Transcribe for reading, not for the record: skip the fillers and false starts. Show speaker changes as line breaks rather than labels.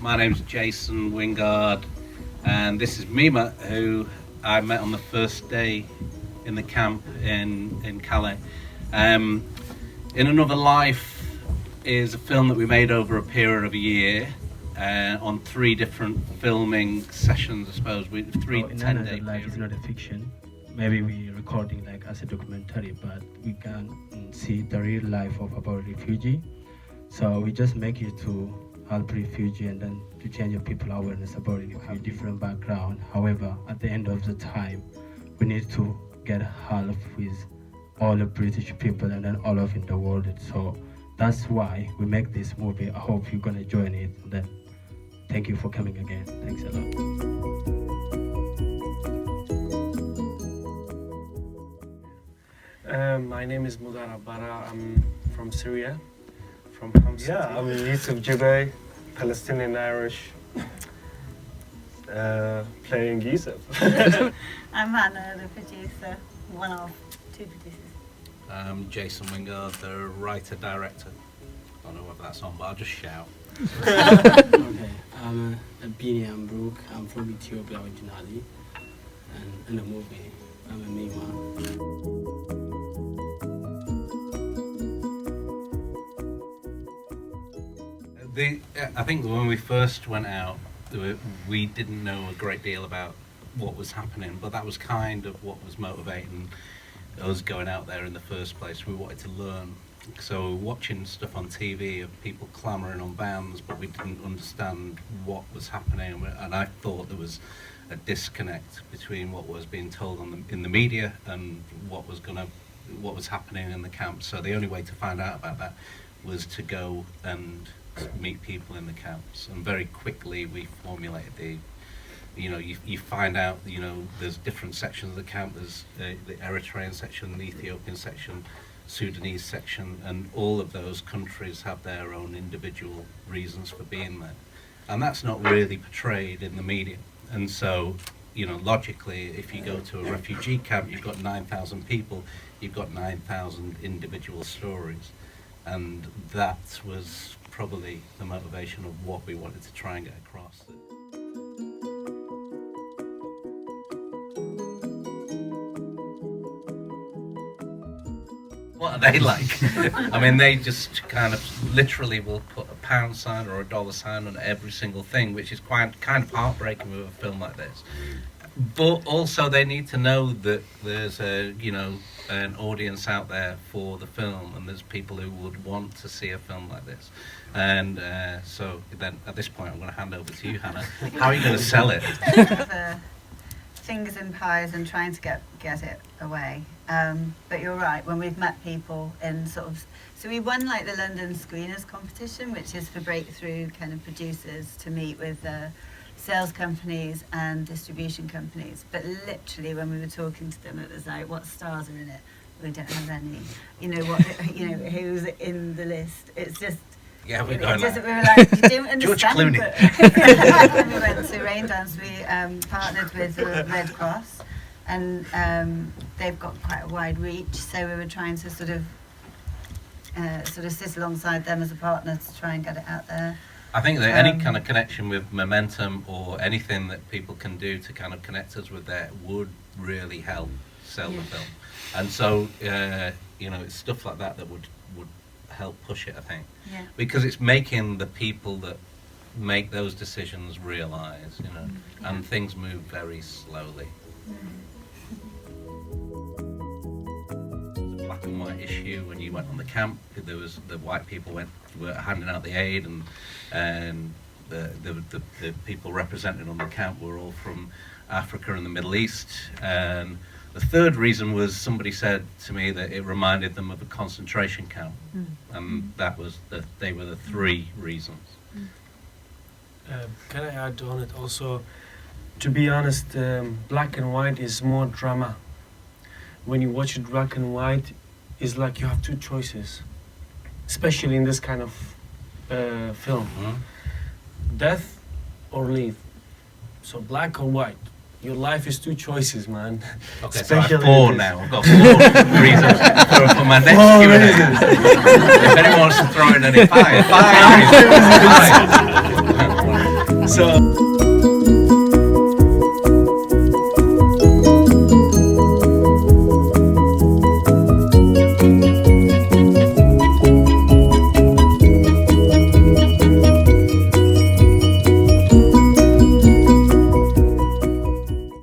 My name's Jason Wingard, and this is Mima, who I met on the first day in the camp in Calais. In Another Life is a film that we made over a period of a year on 3 different filming sessions, I suppose, with 3 10-day
Another Life is not a fiction. Maybe we're recording like as a documentary, but we can see the real life of about refugee. So we just make it to help refugee and then to change the people awareness about it. You have different background. However, at the end of the time, we need to get help with all the British people and then all of in the world. So that's why we make this movie. I hope you're gonna join it. And then thank you for coming again. Thanks a lot.
My name is Mudar Abbara. I'm from Syria, from Homs City.
Yeah, I'm Yusuf Jibay, Palestinian Irish, playing Yusuf.
I'm Hannah, the producer, one of 2 producers.
I'm Jason Wingard, the writer-director. I don't know whether that's on, but I'll just shout.
Okay, I'm Bini Ambruk. I'm from Ethiopia originally, and in the movie, I'm a Mima.
I think when we first went out, we didn't know a great deal about what was happening, but that was kind of what was motivating us going out there in the first place. We wanted to learn. So watching stuff on TV of people clamouring on vans, but we didn't understand what was happening, and I thought there was a disconnect between what was being told in the media and what was happening in the camp. So the only way to find out about that was to go and meet people in the camps, and very quickly we formulated you find out, there's different sections of the camp. There's the Eritrean section, the Ethiopian section, Sudanese section, and all of those countries have their own individual reasons for being there, and that's not really portrayed in the media. And so, logically, if you go to a refugee camp, you've got 9,000 people, you've got 9,000 individual stories, and that was probably the motivation of what we wanted to try and get across. What are they like? I mean, they just kind of literally will put a pound sign or a dollar sign on every single thing, which is kind of heartbreaking with a film like this. But also they need to know that there's an audience out there for the film, and there's people who would want to see a film like this. And so then at this point I'm going to hand over to you, Hannah. How are you going to sell it?
Fingers in pies and trying to get it away. But you're right, when we've met people in so we won like the London Screeners competition, which is for breakthrough kind of producers to meet with sales companies and distribution companies. But literally when we were talking to them, it was like, what stars are in it? We don't have any. Who's in the list? It's just,
yeah,
we were like, you don't understand.
George Clooney.
When we went to Raindance, we partnered with the Red Cross, and they've got quite a wide reach. So we were trying to sort of sit alongside them as a partner to try and get it out there.
I think that any kind of connection with momentum or anything that people can do to kind of connect us with that would really help sell the film. And so, it's stuff like that would help push it, I think.
Yeah.
Because it's making the people that make those decisions realise, and things move very slowly. It's a black and white issue. When you went on the camp, there was the white people were handing out the aid, and the people represented on the camp were all from Africa and the Middle East. And the third reason was somebody said to me that it reminded them of a concentration camp, and they were the 3 reasons.
Can I add on it also? To be honest, black and white is more drama. When you watch it black and white, it's like you have 2 choices, especially in this kind of film. Death or leave. So black or white. Your life is 2 choices, man.
Okay, so I have 4 now. I've got 4 reasons for my next Q&A. If anyone wants to throw in any 5 reasons.
So